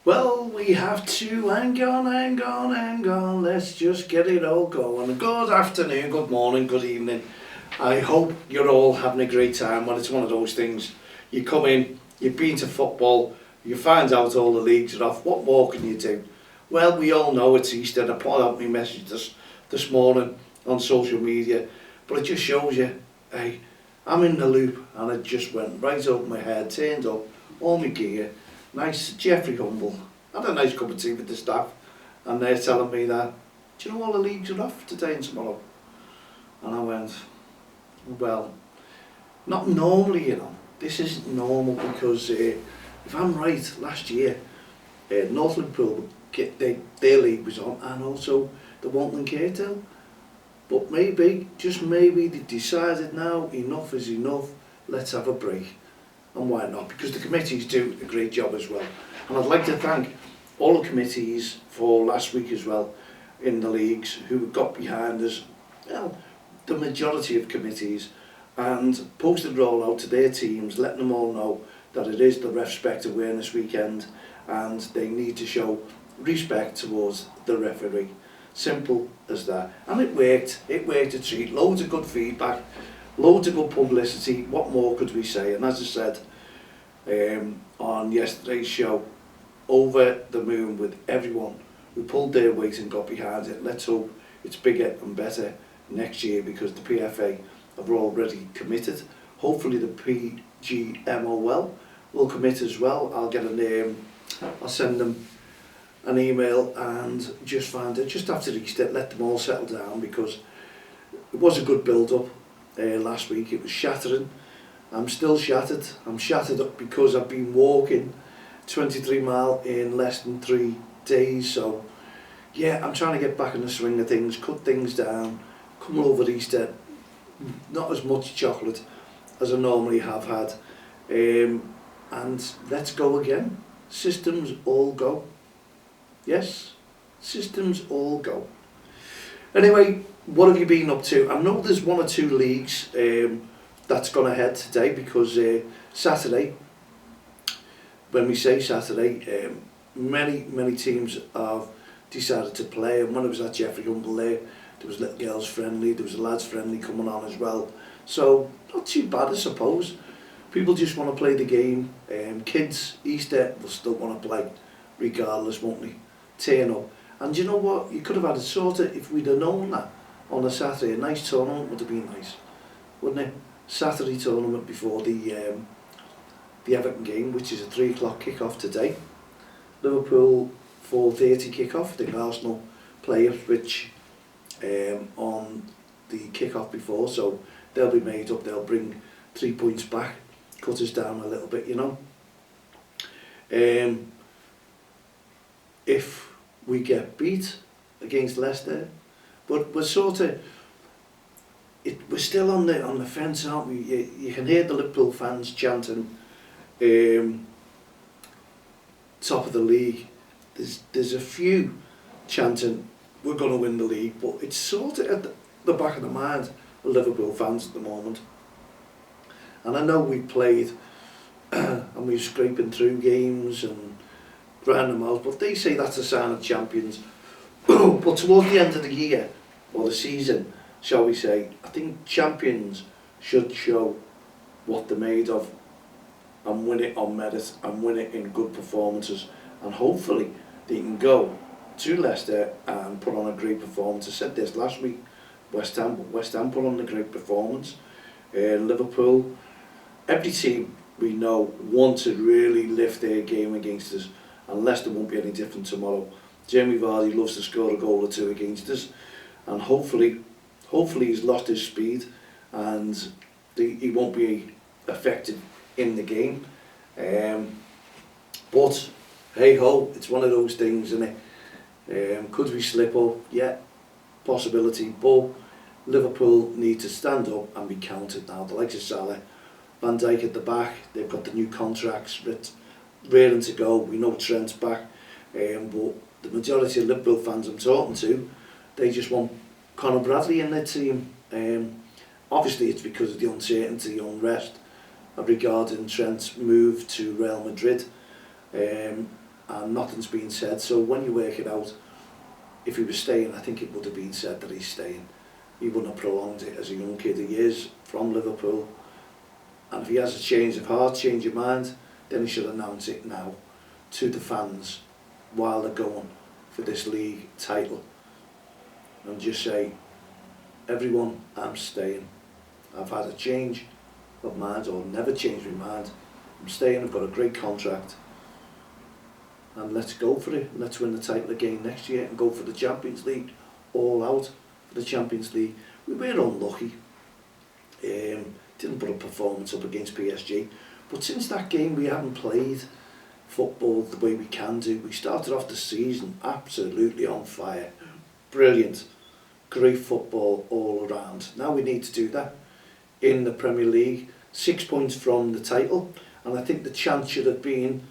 Well, we have to hang on, let's just get it all going. Good afternoon, good morning, good evening. I hope you're all having a great time. Well, it's one of those things, you come in, you've been to football, you find out all the leagues are off, what more can you do? Well, we all know it's Easter, and I put out my message this morning on social media, but it just shows you, hey, I'm in the loop, and it just went right over my head, turned up, all my gear, nice Jeffrey Humble, had a nice cup of tea with the staff, and they're telling me that, do you know all the leagues are off today and tomorrow? And I went, well, not normally, you know, this isn't normal, because if I'm right, last year, North Liverpool, their league was on, and also the Walton Cato. But maybe, just maybe, they decided now, enough is enough, let's have a break. And why not? Because the committees do a great job as well. And I'd like to thank all the committees for last week as well, in the leagues, who got behind us, well, the majority of committees, and posted roll out to their teams, letting them all know that it is the REFspect awareness weekend, and they need to show respect towards the referee. Simple as that. And it worked a treat, loads of good feedback, loads of good publicity. What more could we say? And as I said on yesterday's show, over the moon with everyone who pulled their weight and got behind it. Let's hope it's bigger and better next year, because the PFA have already committed. Hopefully the PGMOL will commit as well. I'll get a name, I'll send them an email and just find it just after Easter, let them all settle down, because it was a good build-up last week. It was shattering. I'm still shattered. I'm shattered up because I've been walking 23 mile in less than 3 days. So yeah, I'm trying to get back in the swing of things, cut things down, come over Easter, not as much chocolate as I normally have had, and let's go again. Systems all go. Yes, systems all go. Anyway, what have you been up to? I know there's 1 or 2 leagues that's gone ahead today, because Saturday, when we say Saturday, many teams have decided to play. And when I was at Jeffrey Humble there was little girls friendly, there was a lads friendly coming on as well. So not too bad, I suppose. People just want to play the game. Kids, Easter, will still want to play regardless, won't they? Turn up. And you know what, you could have had it sorted if we'd have known that on a Saturday. A nice tournament would have been nice, wouldn't it? Saturday tournament before the Everton game, which is a 3 o'clock kick-off today. Liverpool 4:30 kick-off. I think Arsenal play Ipswich on the kick-off before, so they'll be made up. They'll bring 3 points back, cut us down a little bit, you know. If we get beat against Leicester, but we're sort of, we're still on the fence, aren't we? You can hear the Liverpool fans chanting top of the league. There's a few chanting we're going to win the league, but it's sort of at the back of the mind of Liverpool fans at the moment. And I know we've played and we're scraping through games and grind them out, but they say that's a sign of champions. But towards the end of the year, or the season, shall we say, I think champions should show what they're made of, and win it on merit, and win it in good performances, and hopefully they can go to Leicester and put on a great performance. I said this last week, West Ham put on a great performance. Liverpool, every team we know want to really lift their game against us, and Leicester won't be any different tomorrow. Jamie Vardy loves to score a goal or 2 against us, and hopefully he's lost his speed and he won't be affected in the game. But hey ho, it's one of those things, isn't it? Could we slip up? Yeah, possibility, but Liverpool need to stand up and be counted now. The likes of Salah, Van Dijk at the back, they've got the new contracts rearing to go. We know Trent's back, but the majority of Liverpool fans I'm talking to, they just want Conor Bradley in their team. Obviously it's because of the uncertainty, unrest regarding Trent's move to Real Madrid, and and nothing's been said. So when you work it out, if he was staying, I think it would have been said that he's staying. He wouldn't have prolonged it as a young kid. He is from Liverpool, and if he has a change of heart, change of mind, then he should announce it now to the fans while they're going for this league title, and just say, everyone, I'm staying. I've had a change of mind, or never changed my mind. I'm staying, I've got a great contract, and let's go for it. Let's win the title again next year and go for the Champions League, all out for the Champions League. We were unlucky, didn't put a performance up against PSG, but since that game we haven't played football the way we can do. We started off the season absolutely on fire, brilliant, great football all around. Now we need to do that in the Premier League, 6 points from the title, and I think the chance should have been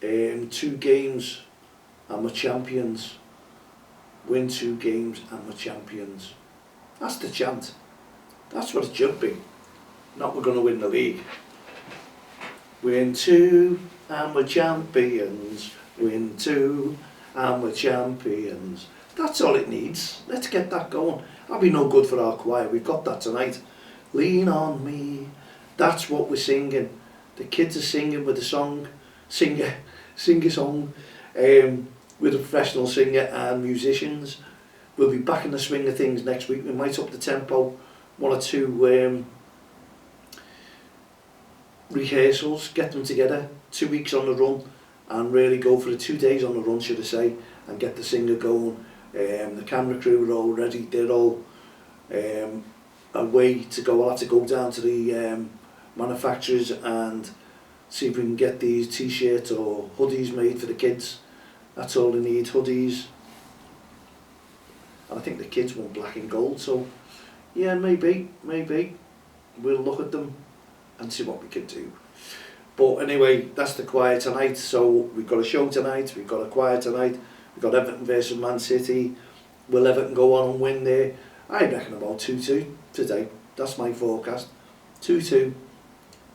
2 games and we're champions. Win 2 games and we're champions. That's the chant. That's what it should be. Not we're going to win the league. Win 2 and we're champions. Win 2 and we're champions. That's all it needs. Let's get that going. That'll be no good for our choir. We've got that tonight. Lean on me. That's what we're singing. The kids are singing with the song. Sing a song with a professional singer and musicians. We'll be back in the swing of things next week. We might up the tempo, 1 or 2 rehearsals, get them together, 2 weeks on the run, and really go for the 2 days on the run, should I say, and get the singer going. The camera crew are all ready. They're all away to go. I'll have to go down to the manufacturers and see if we can get these t-shirts or hoodies made for the kids. That's all they need, hoodies. And I think the kids want black and gold, so yeah, maybe we'll look at them and see what we can do. But anyway, that's the choir tonight. So we've got a show tonight, we've got a choir tonight, we've got Everton versus Man City. Will Everton go on and win there? I reckon about 2-2 today. That's my forecast. 2-2.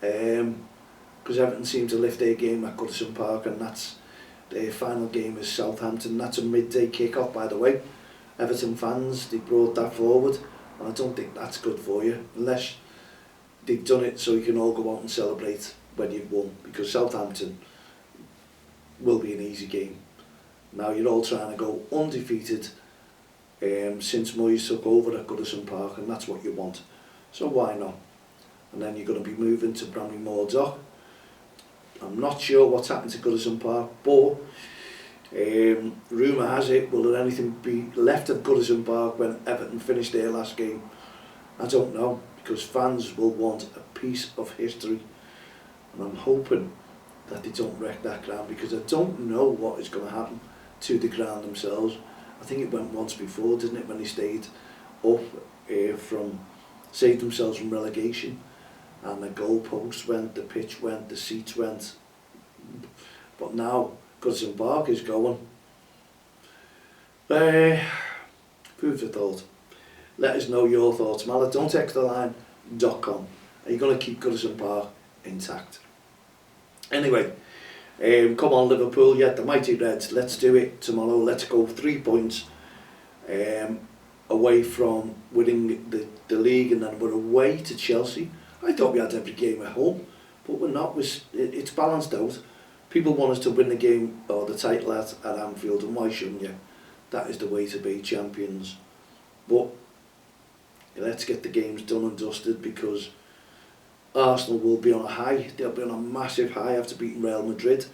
Because Everton seem to lift their game at Goodison Park, and that's their final game is Southampton. That's a midday kick-off, by the way. Everton fans, they brought that forward, and I don't think that's good for you, unless they've done it so you can all go out and celebrate when you've won, because Southampton will be an easy game. Now you're all trying to go undefeated since Moyes took over at Goodison Park, and that's what you want, so why not? And then you're going to be moving to Bramley-Moore Dock. I'm not sure what's happened to Goodison Park, but rumour has it, will there anything be left of Goodison Park when Everton finish their last game? I don't know, because fans will want a piece of history, and I'm hoping that they don't wreck that ground, because I don't know what is going to happen to the ground themselves. I think it went once before, didn't it, when they stayed up saved themselves from relegation, and the goalposts went, the pitch went, the seats went. But now Goodison Park is going. Food for thought. Let us know your thoughts. Don't-text-the-line.com. Are you going to keep Goodison Park intact? Anyway, come on Liverpool, yeah, the mighty Reds, let's do it tomorrow. Let's go 3 points away from winning the league, and then we're away to Chelsea. I thought we had every game at home, but we're not. It's balanced out. People want us to win the game or the title at Anfield, and why shouldn't you? That is the way to be champions. But let's get the games done and dusted, because Arsenal will be on a high. They'll be on a massive high after beating Real Madrid.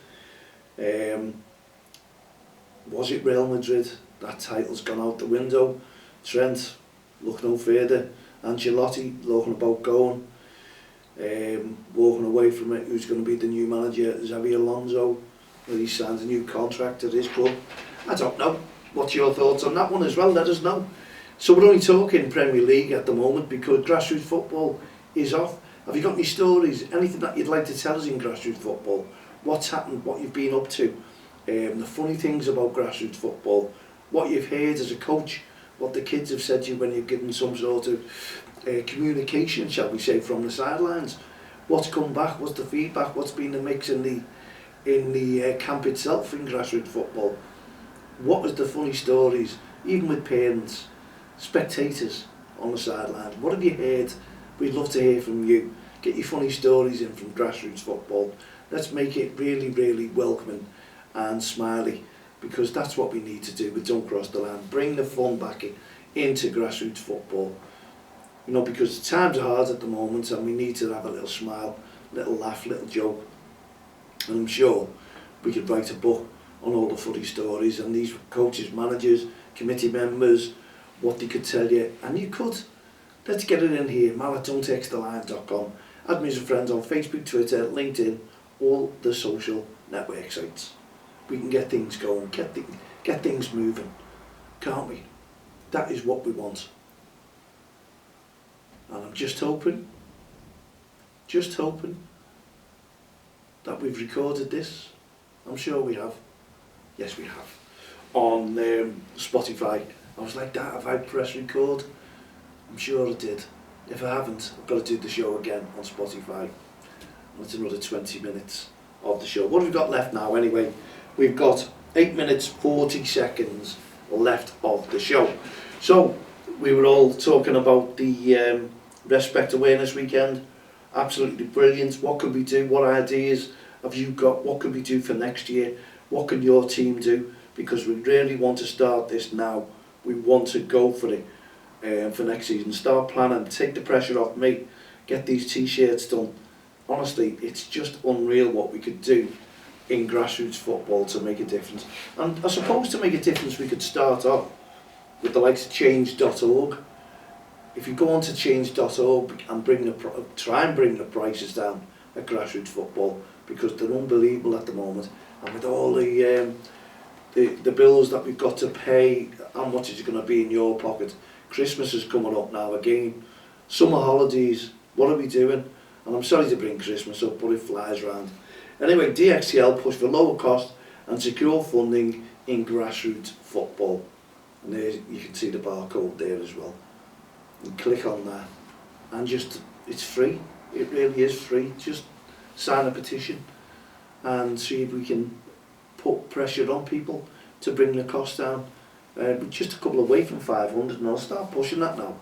Was it Real Madrid? That title's gone out the window. Trent, look no further. Ancelotti, looking about going. Walking away from it. Who's going to be the new manager? Xabi Alonso. Will he signs a new contract at his club? I don't know. What's your thoughts on that one as well? Let us know. So we're only talking Premier League at the moment, because grassroots football is off. Have you got any stories, anything that you'd like to tell us in grassroots football? What's happened, what you've been up to, the funny things about grassroots football, what you've heard as a coach, what the kids have said to you when you've given some sort of communication, shall we say, from the sidelines. What's come back, what's the feedback, what's been the mix in the in the camp itself in grassroots football? What was the funny stories, even with parents, spectators on the sidelines? What have you heard? We'd love to hear from you. Get your funny stories in from grassroots football. Let's make it really, really welcoming and smiley, because that's what we need to do with Don't Cross the Line. Bring the fun back into grassroots football. You know, because times are hard at the moment and we need to have a little smile, little laugh, little joke. And I'm sure we could write a book on all the funny stories and these coaches, managers, committee members, what they could tell you. And you could. Let's get it in here, mal@don'ttexttheline.com. Add me as a friend on Facebook, Twitter, LinkedIn, all the social network sites. We can get things going, get things moving, can't we? That is what we want. And I'm just hoping that we've recorded this. I'm sure we have. Yes, we have. On Spotify. I was like, that, have I pressed record? I'm sure I did. If I haven't, I've got to do the show again on Spotify. And it's another 20 minutes of the show. What have we got left now anyway? We've got 8 minutes 40 seconds left of the show. So we were all talking about the REFspect Awareness Weekend. Absolutely brilliant. What can we do? What ideas have you got? What can we do for next year? What can your team do? Because we really want to start this now. We want to go for it for next season. Start planning. Take the pressure off me. Get these t-shirts done. Honestly, it's just unreal what we could do in grassroots football to make a difference. And I suppose to make a difference we could start off with the likes of change.org. If you go on to change.org and try and bring the prices down at grassroots football, because they're unbelievable at the moment, and with all the bills that we've got to pay, how much is it going to be in your pocket? Christmas is coming up now again. Summer holidays, what are we doing? And I'm sorry to bring Christmas up, but it flies around. Anyway, DXCL push for lower cost and secure funding in grassroots football. And there you can see the barcode there as well. And click on that. And just, it's free. It really is free. Just sign a petition and see if we can put pressure on people to bring the cost down. We're just a couple away from 500, and I'll start pushing that now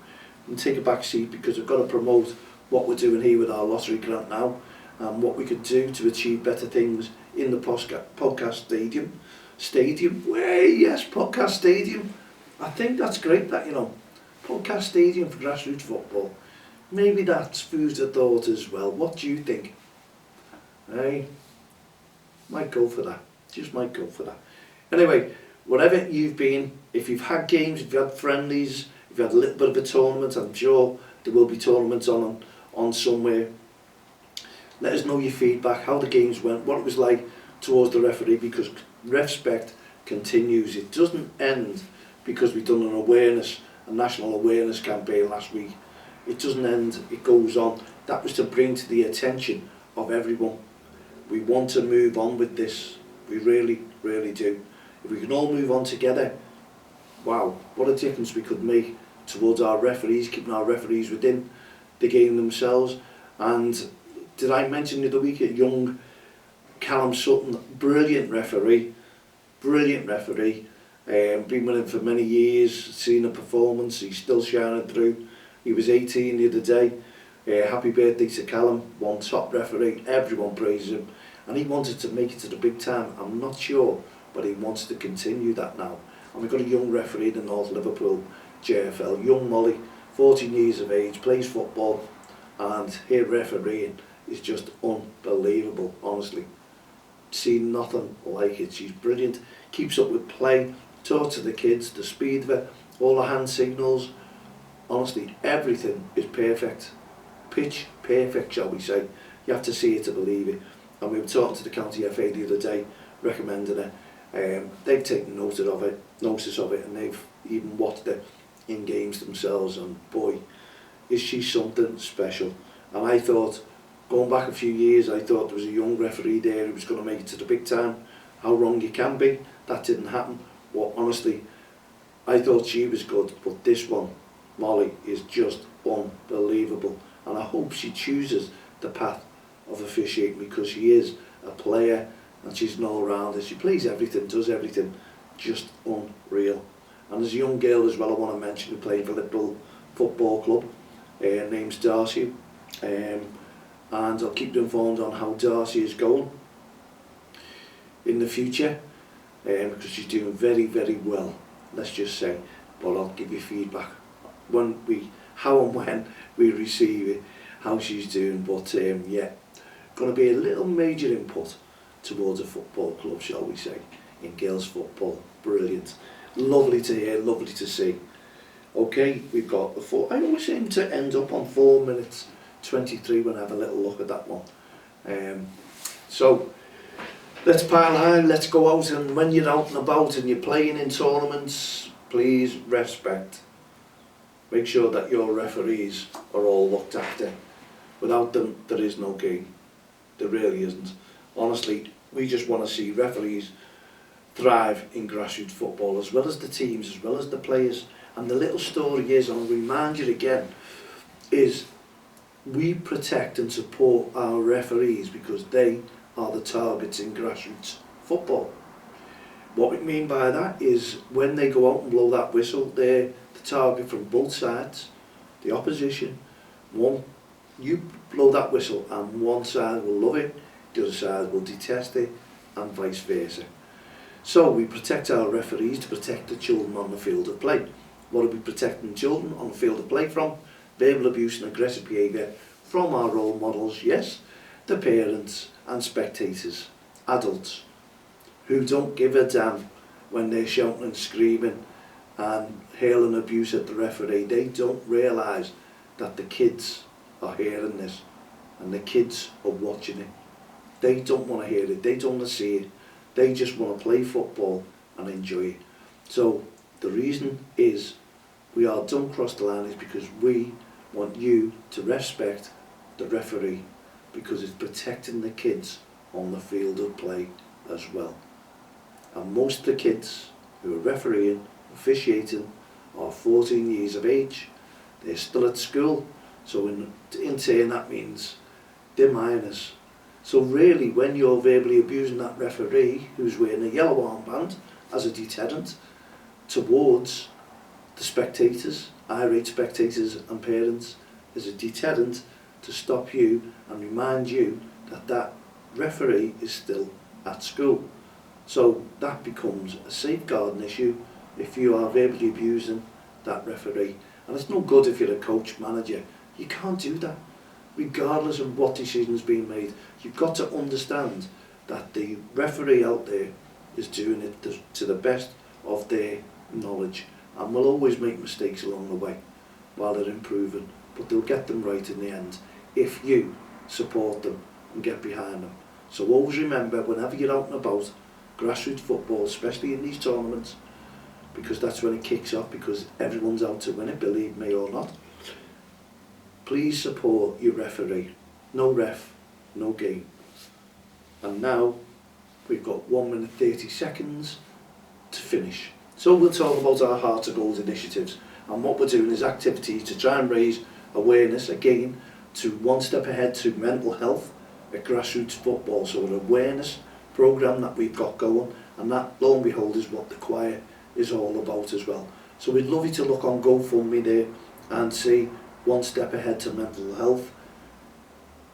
and take a back seat, because I've got to promote what we're doing here with our lottery grant now, and what we could do to achieve better things in the podcast stadium. Yes, podcast stadium. I think that's great, that, you know, podcast stadium for grassroots football. Maybe that's food for thought as well. What do you think? Hey, might go for that. Just might go for that. Anyway, wherever you've been, if you've had games, if you've had friendlies, if you've had a little bit of a tournament, I'm sure there will be tournaments on somewhere. Let us know your feedback, how the games went, what it was like towards the referee, because REFspect continues. It doesn't end because we've done a national awareness campaign last week. It doesn't end, it goes on. That was to bring to the attention of everyone. We want to move on with this. We really, really do. If we can all move on together, wow, what a difference we could make towards our referees, keeping our referees within the game themselves. And did I mention the other week a young Callum Sutton, brilliant referee, been with him for many years, seen a performance, he's still shining through. He was 18 the other day. Happy birthday to Callum, one top referee, everyone praises him, and he wanted to make it to the big time. I'm not sure, but he wants to continue that now. And we've got a young referee in the North Liverpool JFL, young Molly, 14 years of age, plays football, and her refereeing is just unbelievable, honestly. Seen nothing like it. She's brilliant, keeps up with play, talks to the kids, the speed of it, all the hand signals. Honestly, everything is perfect. Pitch perfect, shall we say. You have to see it to believe it. And we were talking to the County FA the other day, recommending it. They've taken notice of it, and they've even watched it in games themselves, and boy, is she something special. And I thought, going back a few years, I thought there was a young referee there who was going to make it to the big time. How wrong you can be. That didn't happen. Well, honestly, I thought she was good, but this one, Molly, is just unbelievable. And I hope she chooses the path of officiating, because she is a player and she's an all-rounder. She plays everything, does everything, just unreal. And there's a young girl as well I want to mention who played for Liverpool Football Club. Her name's Darcy, and I'll keep you informed on how Darcy is going in the future, because she's doing very, very well, let's just say. But I'll give you feedback how and when we receive it, how she's doing. But yeah, going to be a little major input towards a football club, shall we say, in girls football. Brilliant, lovely to hear, lovely to see. Okay, we've got the four. I always seem to end up on 4 minutes 23 when I have a little look at that one. So let's pile high, let's go out, and when you're out and about and you're playing in tournaments, please respect. Make sure that your referees are all looked after. Without them, there is no game. There really isn't. Honestly, we just want to see referees thrive in grassroots football, as well as the teams, as well as the players. And the little story is, I'll remind you again, is we protect and support our referees because they are the targets in grassroots football. What we mean by that is when they go out and blow that whistle, they're the target from both sides, the opposition. You blow that whistle and one side will love it, the other side will detest it, and vice versa. So we protect our referees to protect the children on the field of play. What are we protecting children on the field of play from? Verbal abuse and aggressive behaviour from our role models, yes, the parents and spectators, adults, who don't give a damn when they're shouting and screaming and hurling abuse at the referee. They don't realise that the kids are hearing this and the kids are watching it. They don't want to hear it, they don't want to see it, they just want to play football and enjoy it. So the reason is we are don't cross the line is because we want you to respect the referee, because it's protecting the kids on the field of play as well. And most of the kids who are refereeing, officiating, are 14 years of age. They're still at school, so in turn that means they're minors. So really, when you're verbally abusing that referee who's wearing a yellow armband as a deterrent towards the spectators, irate spectators and parents, as a deterrent to stop you and remind you that that referee is still at school. So that becomes a safeguarding issue if you are verbally abusing that referee. And it's no good if you're a coach, manager. You can't do that, regardless of what decision's being made. You've got to understand that the referee out there is doing it to the best of their knowledge, and will always make mistakes along the way while they're improving, but they'll get them right in the end if you support them and get behind them. So always remember, whenever you're out and about, grassroots football, especially in these tournaments, because that's when it kicks off, because everyone's out to win it, believe me or not, please support your referee. No ref, no game. And now we've got 1 minute 30 seconds to finish. So we'll talk about our Heart to Goals initiatives, and what we're doing is activities to try and raise awareness again to one step ahead to mental health at grassroots football. So an awareness programme that we've got going, and that, lo and behold, is what the choir is all about as well. So we'd love you to look on GoFundMe there and see one step ahead to mental health.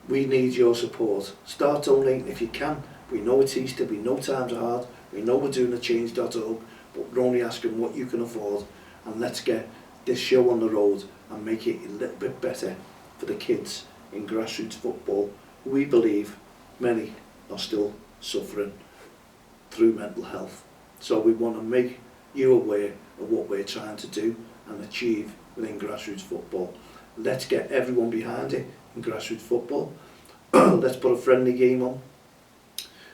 We need your support. Start donating if you can. We know it's Easter, we know times are hard, we know we're doing a change.org, but we're only asking what you can afford, and let's get this show on the road and make it a little bit better for the kids in grassroots football. We believe many are still suffering through mental health. So we want to make you aware of what we're trying to do and achieve within grassroots football. Let's get everyone behind it in grassroots football. Let's put a friendly game on.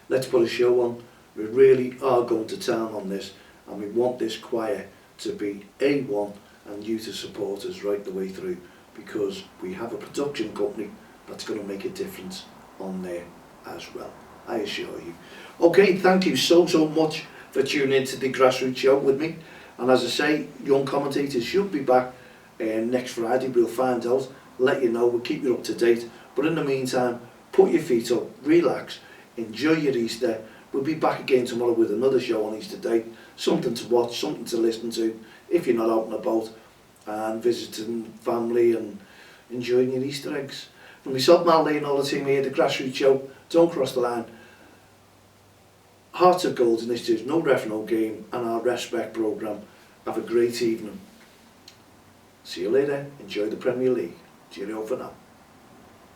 Let's put a show on. We really are going to town on this, and we want this choir to be A1 and you to support us right the way through, because we have a production company that's going to make a difference on there as well, I assure you. Okay, thank you so much for tuning into the Grassroots Show with me. And as I say, young commentators should be back next Friday. We'll find out, let you know, we'll keep you up to date. But in the meantime, put your feet up, relax, enjoy your Easter. We'll be back again tomorrow with another show on Easter Day. Something to watch, something to listen to if you're not out and about and visiting family and enjoying your Easter eggs. From myself, Mal Lee, and all the team here, the Grassroots Show, don't cross the line. Hearts of Gold initiatives, no ref, no game, and our REFspect programme. Have a great evening. See you later. Enjoy the Premier League. Cheerio for now.